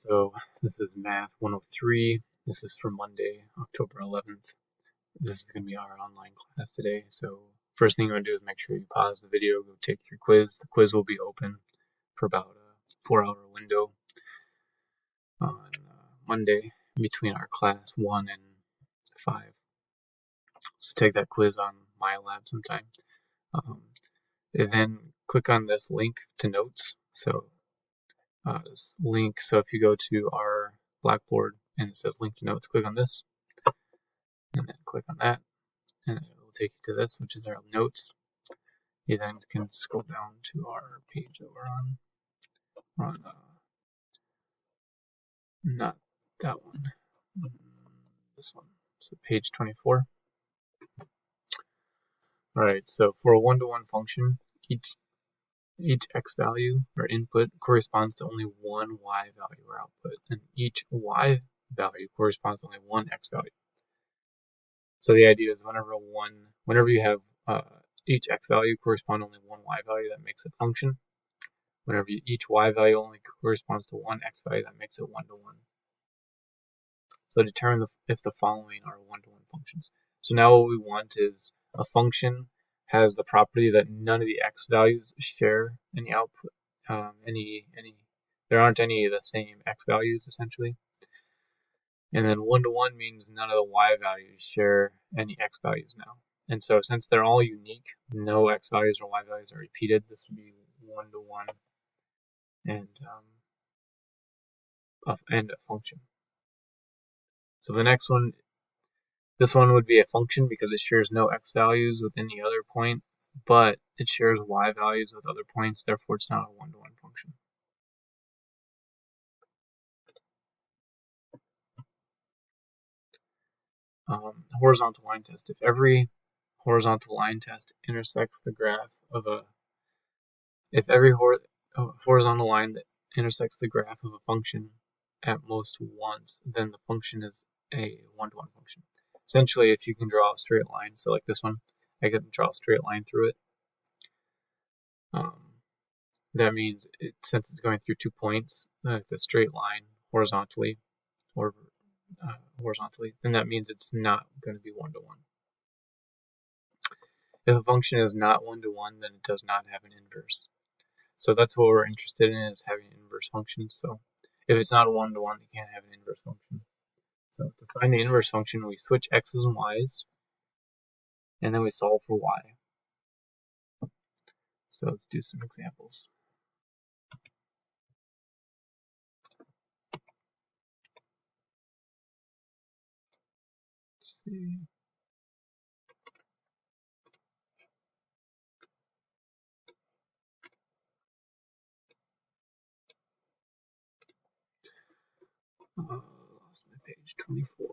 so this is Math 103. This is for Monday, October 11th. This is going to be our online class today. So first thing you want to do is make sure you pause the video, go take your quiz. The quiz will be open for about a 4-hour window on Monday between our class 1 and 5. So take that quiz on my lab sometime. And then click on this link to notes. So this link, so if you go to our Blackboard and it says link to notes, click on this and then click on that and it will take you to this, which is our notes. You then can scroll down to our page that we're on. We're on not that one, this one, so page 24. Alright, so for a one-to-one function, each x value or input corresponds to only one y value or output, and each y value corresponds to only one x value. So the idea is whenever you have each x value corresponds to only one y value, that makes it function. Whenever each y value only corresponds to one x value, that makes it one-to-one. So determine if the following are one-to-one functions. So now what we want is a function has the property that none of the x values share any output, there aren't any of the same x values essentially. And then one-to-one means none of the y values share any x values now. And so since they're all unique, no x values or y values are repeated, this would be one-to-one and a function. So the next one, this one would be a function because it shares no x values with any other point, but it shares y values with other points, therefore it's not a one-to-one function. Horizontal line test. If every horizontal line test intersects the graph of if every horizontal line that intersects the graph of a function at most once, then the function is a one-to-one function. Essentially, if you can draw a straight line, so like this one, I can draw a straight line through it. That means since it's going through 2 points, the straight line horizontally, then that means it's not going to be one-to-one. If a function is not one-to-one, then it does not have an inverse. So that's what we're interested in, is having inverse functions. So if it's not a one-to-one, you can't have an inverse function. So to find the inverse function, we switch x's and y's, and then we solve for y. So let's do some examples. Let's see. Lost my page 24.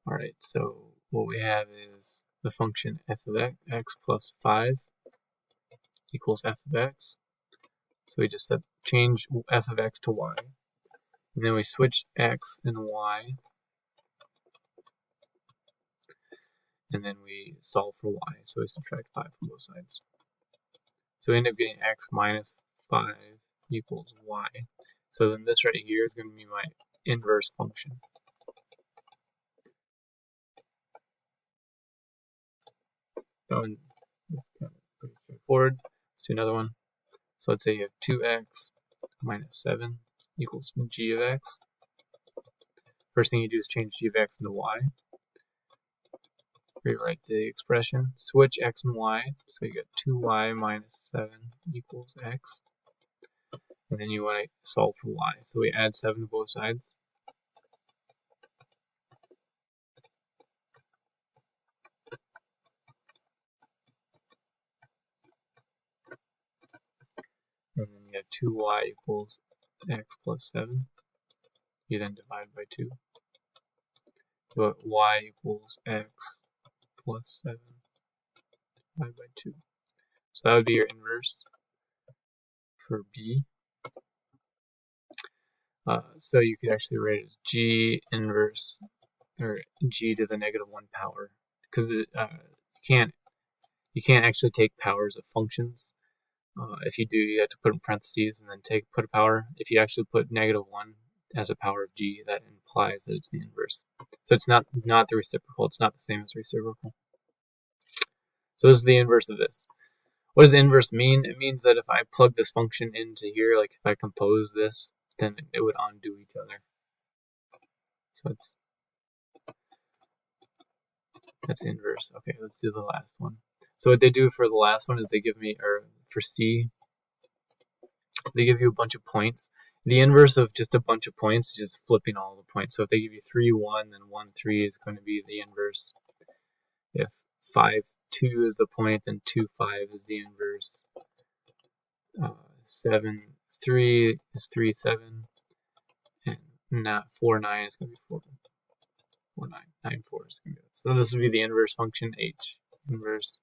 Alright, so what we have is the function f of x plus 5 equals f of x. So we just change f of x to y. And then we switch x and y. And then we solve for y. So we subtract 5 from both sides. So we end up getting x minus 5 equals y. So then this right here is going to be my inverse function. So it's kind of pretty straightforward. Let's do another one. So let's say you have 2x minus 7 equals g of x. First thing you do is change g of x into y. Rewrite the expression, switch x and y, so you get 2y minus 7 equals x. And then you want to solve for y. So we add 7 to both sides. And then you have 2y equals x plus 7. You then divide by 2. So y equals x plus 7 divided by 2. So that would be your inverse for b. So you could actually write it as g inverse, or g to the negative 1 power, because you can't actually take powers of functions. If you do, you have to put in parentheses and then put a power. If you actually put -1 as a power of g, that implies that it's the inverse. So it's not the reciprocal. It's not the same as reciprocal. So this is the inverse of this. What does the inverse mean? It means that if I plug this function into here, like if I compose this, then it would undo each other. So that's the inverse. Okay, let's do the last one. So what they do for the last one is they give me, or for C, they give you a bunch of points. The inverse of just a bunch of points is just flipping all the points. So if they give you 3, 1, then 1, 3 is going to be the inverse. If 5, 2 is the point, then 2, 5 is the inverse. 7, 3 is 3, 7. And not 4, 9 is going to be 4, 4, 9. 9, 4 is going to be this. So this would be the inverse function H. Inverse.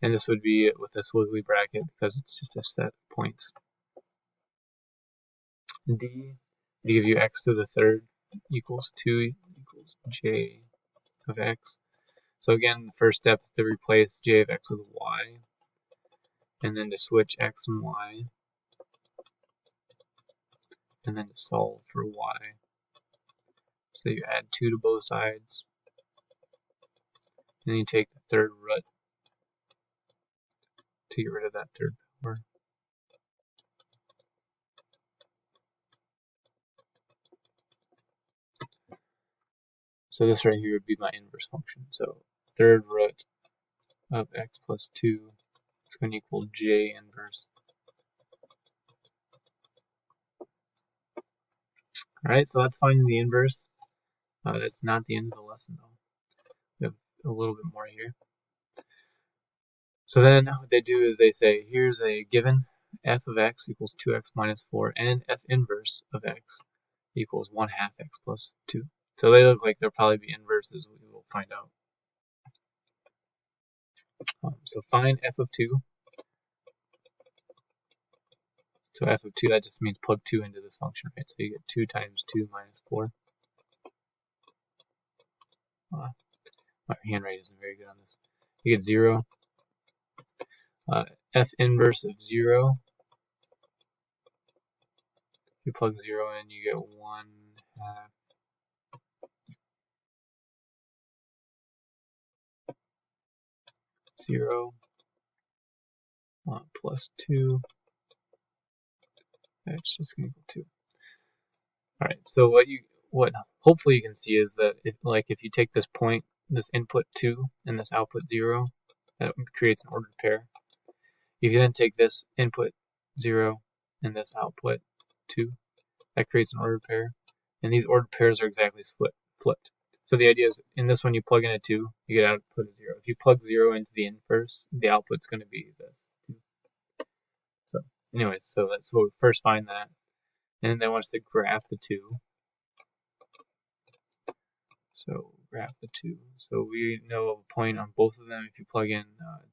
And this would be with a squiggly bracket because it's just a set of points. D, they give you x to the third equals 2 equals j of x. So again, the first step is to replace j of x with y, and then to switch x and y, and then to solve for y. So you add 2 to both sides, and then you take the third root to get rid of that third power. So this right here would be my inverse function. So third root of x plus 2 is going to equal j inverse. Alright, so that's finding the inverse. That's not the end of the lesson though. We have a little bit more here. So then what they do is they say, here's a given, f of x equals 2x minus 4, and f inverse of x equals 1/2 x plus 2. So they look like they'll probably be inverses, we will find out. So find f of 2. So f of 2, that just means plug 2 into this function, right? So you get 2 times 2 minus 4. My handwriting isn't very good on this. You get 0. F inverse of 0. You plug 0 in, you get 1/2 0 plus 2. That's just going to equal 2. Alright, so what hopefully you can see is that if you take this point, this input 2 and this output 0, that creates an ordered pair. If you then take this input 0 and this output 2, that creates an ordered pair. And these ordered pairs are exactly flipped. So the idea is, in this one you plug in a 2, you get output of 0. If you plug 0 into the inverse, the output's going to be this. So anyways, so we first find that. And then wants to graph the 2. So graph the 2. So we know a point on both of them. If you plug in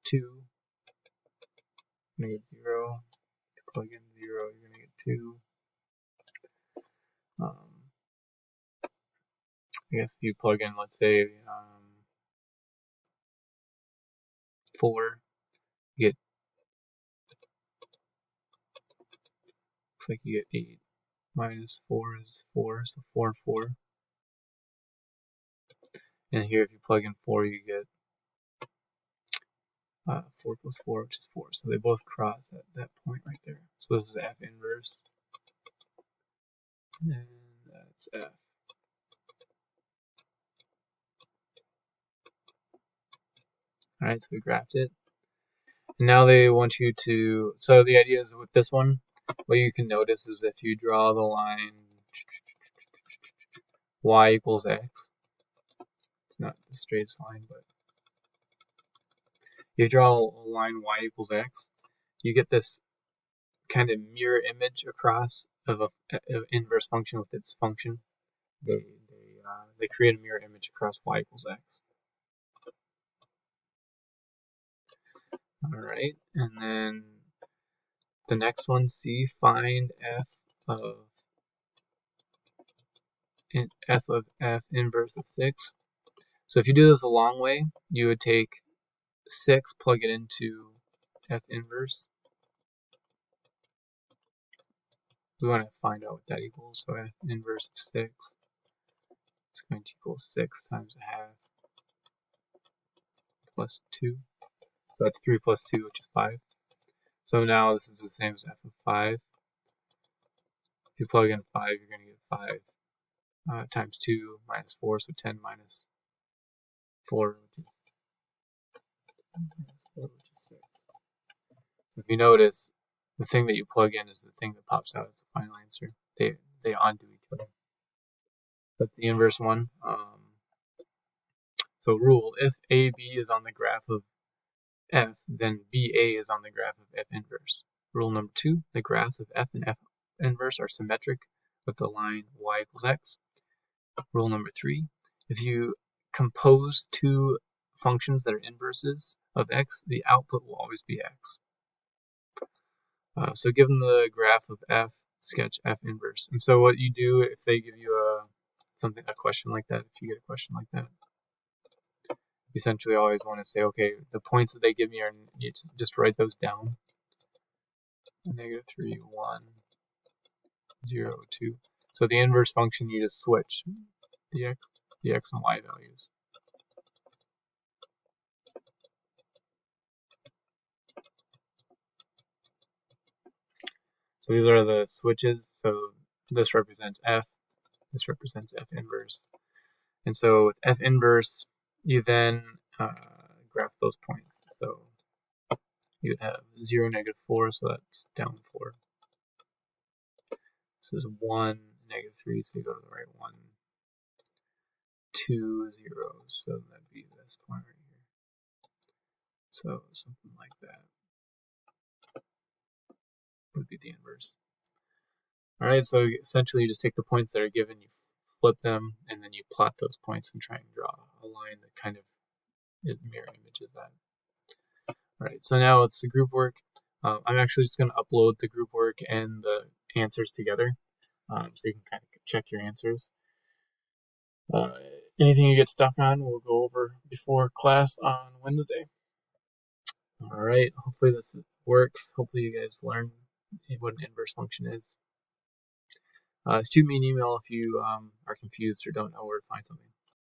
2, you're going to get 0. If you plug in 0, you're going to get 2. I guess if you plug in, let's say, 4, you get, looks like you get 8. Minus 4 is 4, so 4 and 4. And here, if you plug in 4, you get 4 plus 4, which is 4. So they both cross at that point right there. So this is f inverse. And that's f. Alright, so we graphed it. And now they want you to, so the idea is with this one, what you can notice is if you draw the line y equals x, it's not the straightest line, but you draw a line y equals x, you get this kind of mirror image across of an inverse function with its function. They create a mirror image across y equals x. Alright, and then the next one, C, find f of f inverse of 6. So if you do this a long way, you would take 6, plug it into F inverse. We want to find out what that equals. So F inverse of 6 is going to equal 6 times a half plus 2. So that's 3 plus 2, which is 5. So now this is the same as F of 5. If you plug in 5, you're going to get 5 times 2 minus 4, so 10 minus 4, which is 6. So if you notice, the thing that you plug in is the thing that pops out as the final answer. They undo each other. That's the inverse one. So rule, if AB is on the graph of F, then BA is on the graph of F inverse. Rule number 2, the graphs of F and F inverse are symmetric with the line y equals x. Rule number 3, if you compose two functions that are inverses of x, the output will always be x. So given the graph of F, sketch F inverse. And so what you do if they give you a question like that, if you get a question like that, you essentially always want to say, okay, the points that they give me are, you just write those down. -3, 1, 0, 2. So the inverse function, you just switch the x and y values. So these are the switches. So this represents F, this represents F inverse. And so with F inverse, you then graph those points. So you would have 0, -4, so that's down 4. This is 1, -3, so you go to the right one. 2, 0, so that'd be this point right here. So something like that would be the inverse. Alright, so essentially you just take the points that are given, you flip them, and then you plot those points and try and draw a line that kind of mirror images that. Alright, so now it's the group work. I'm actually just going to upload the group work and the answers together, so you can kind of check your answers. Anything you get stuck on, we'll go over before class on Wednesday. Alright, hopefully this works. Hopefully you guys learn what an inverse function is. Shoot me an email if you are confused or don't know where to find something.